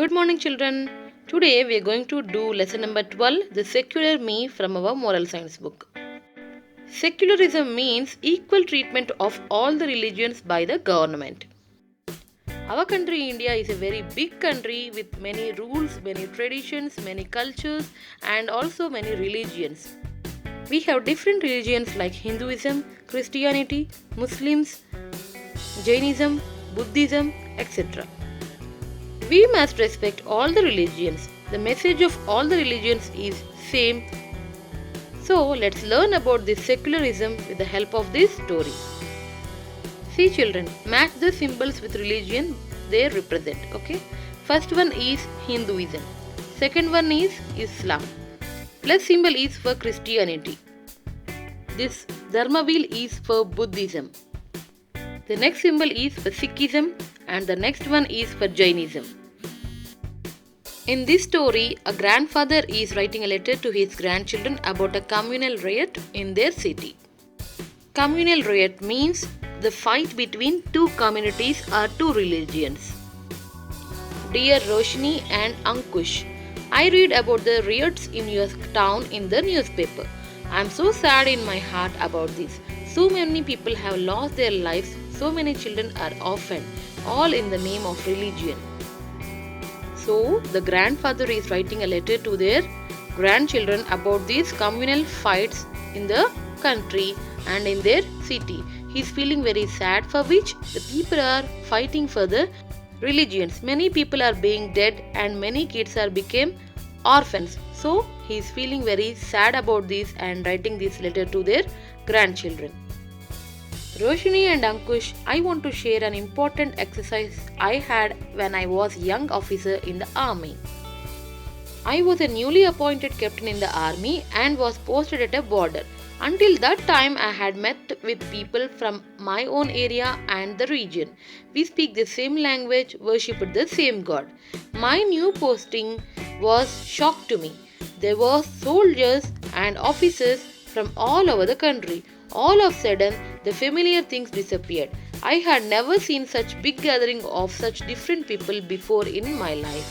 Good morning, children. Today we are going to do lesson number 12, The Secular Me from our moral science book. Secularism means equal treatment of all the religions by the government. Our country, India, is a very big country with many rules, many traditions, many cultures, and also many religions. We have different religions like Hinduism, Christianity, Muslims, Jainism, Buddhism, etc. We must respect all the religions. The message of all the religions is same. So let's learn about this secularism with the help of this story. See children, match the symbols with religion they represent. Okay. First one is Hinduism. Second one is Islam. Plus symbol is for Christianity. This Dharma wheel is for Buddhism. The next symbol is for Sikhism and the next one is for Jainism. In this story, a grandfather is writing a letter to his grandchildren about a communal riot in their city. Communal riot means the fight between two communities or two religions. Dear Roshni and Ankush, I read about the riots in your town in the newspaper. I am so sad in my heart about this. So many people have lost their lives. So many children are orphaned, all in the name of religion. So, the grandfather is writing a letter to their grandchildren about these communal fights in the country and in their city. He is feeling very sad for which the people are fighting for the religions. Many people are being dead and many kids are became orphans. So, he is feeling very sad about this and writing this letter to their grandchildren. Roshni and Ankush, I want to share an important exercise I had when I was a young officer in the army. I was a newly appointed captain in the army and was posted at a border. Until that time, I had met with people from my own area and the region. We speak the same language, worship the same God. My new posting was shock to me. There were soldiers and officers from all over the country. All of a sudden, the familiar things disappeared. I had never seen such big gathering of such different people before in my life.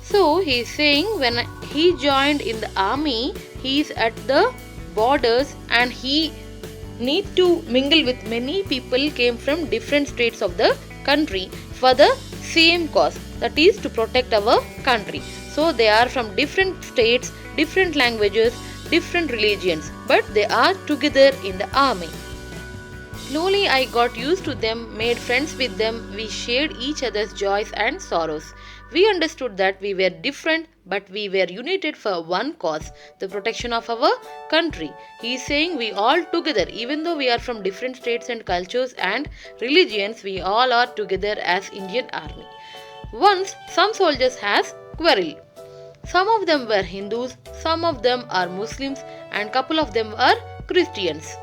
So he is saying when he joined in the army, he is at the borders and he need to mingle with many people came from different states of the country for the same cause, that is to protect our country. So they are from different states, different languages, different religions, but they are together in the army. Slowly I got used to them, made friends with them, we shared each other's joys and sorrows. We understood that we were different but we were united for one cause, the protection of our country. He is saying we all together, even though we are from different states and cultures and religions, we all are together as Indian army. Once some soldiers has quarrel. Some of them were Hindus, some of them are Muslims and couple of them are Christians.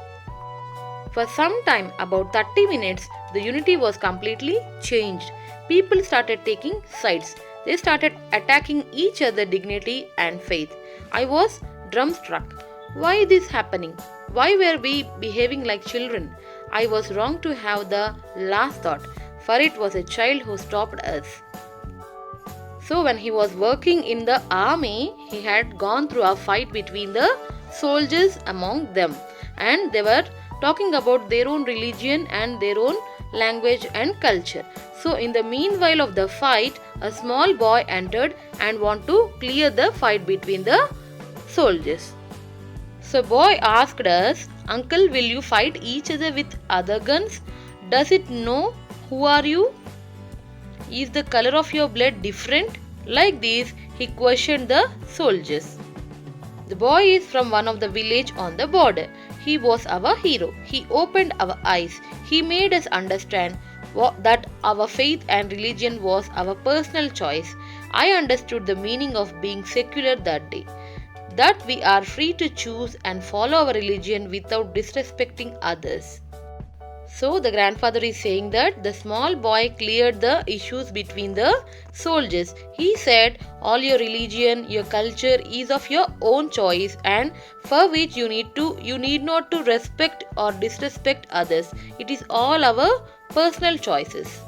For some time, about 30 minutes, the unity was completely changed. People started taking sides. They started attacking each other's dignity and faith. I was dumbstruck. Why this happening? Why were we behaving like children? I was wrong to have the last thought, for it was a child who stopped us. So when he was working in the army, he had gone through a fight between the soldiers among them. And they were talking about their own religion and their own language and culture. So in the meanwhile of the fight, a small boy entered and wanted to clear the fight between the soldiers. So boy asked us, Uncle, will you fight each other with other guns? Does it know who are you? Is the color of your blood different? Like this, he questioned the soldiers. The boy is from one of the village on the border. He was our hero. He opened our eyes. He made us understand that our faith and religion was our personal choice. I understood the meaning of being secular that day. That we are free to choose and follow our religion without disrespecting others. So the grandfather is saying that the small boy cleared the issues between the soldiers. He said, all your religion, your culture is of your own choice and for which you need not to respect or disrespect others. It is all our personal choices.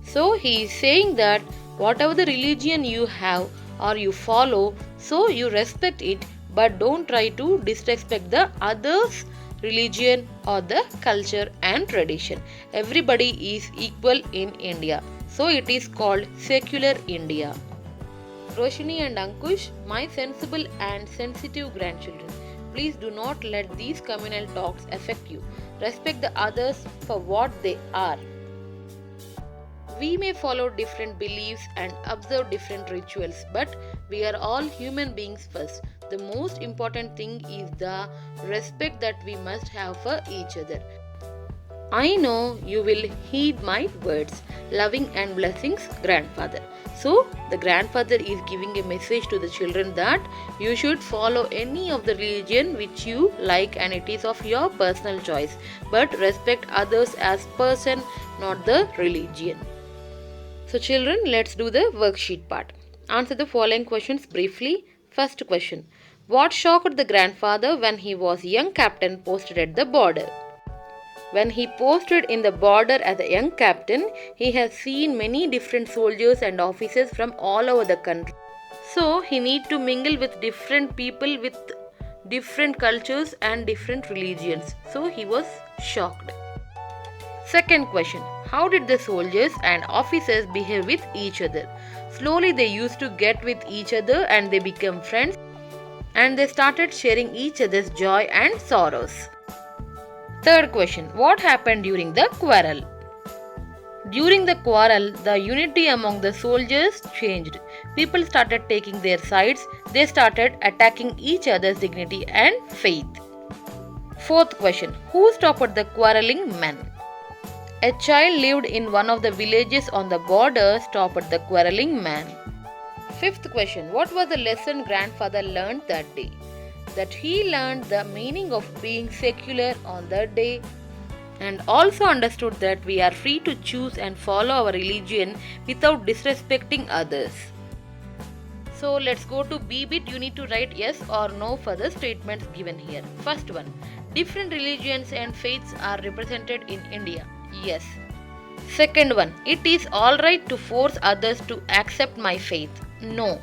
So he is saying that Whatever the religion you have or you follow, so you respect it, but don't try to disrespect the others' religion or the culture and tradition. Everybody is equal in India. So it is called secular India. Roshini and Ankush, my sensible and sensitive grandchildren, please do not let these communal talks affect you. Respect the others for what they are. We may follow different beliefs and observe different rituals, but we are all human beings first. The most important thing is the respect that we must have for each other. I know you will heed my words. Loving and blessings, grandfather. So, the grandfather is giving a message to the children that you should follow any of the religion which you like and it is of your personal choice. But respect others as person, not the religion. So children, let's do the worksheet part. Answer the following questions briefly. First question. What shocked the grandfather when he was young captain posted at the border? When he posted in the border as a young captain, he has seen many different soldiers and officers from all over the country. So he need to mingle with different people with different cultures and different religions. So he was shocked. Second question. How did the soldiers and officers behave with each other? Slowly they used to get with each other and they became friends and they started sharing each other's joy and sorrows. Third question. What happened during the quarrel? During the quarrel, the unity among the soldiers changed. People started taking their sides. They started attacking each other's dignity and faith. Fourth question. Who stopped the quarreling men? A child lived in one of the villages on the border stopped the quarreling man. Fifth question. What was the lesson grandfather learned that day? That he learned the meaning of being secular on that day and also understood that we are free to choose and follow our religion without disrespecting others. So let's go to B bit. You need to write yes or no for the statements given here. First one. Different religions and faiths are represented in India. Yes. Second one. It is alright to force others to accept my faith. No.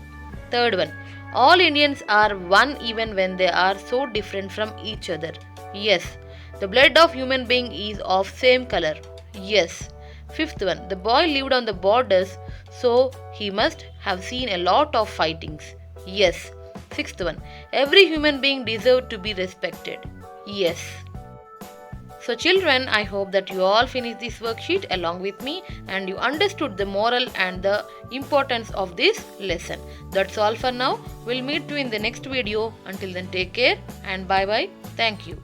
Third one. All Indians are one even when they are so different from each other. Yes. The blood of human being is of same color. Yes. Fifth one. The boy lived on the borders, so he must have seen a lot of fightings. Yes. Sixth one. Every human being deserves to be respected. Yes. So children, I hope that you all finished this worksheet along with me and you understood the moral and the importance of this lesson. That's all for now. We'll meet you in the next video. Until then, take care and bye bye. Thank you.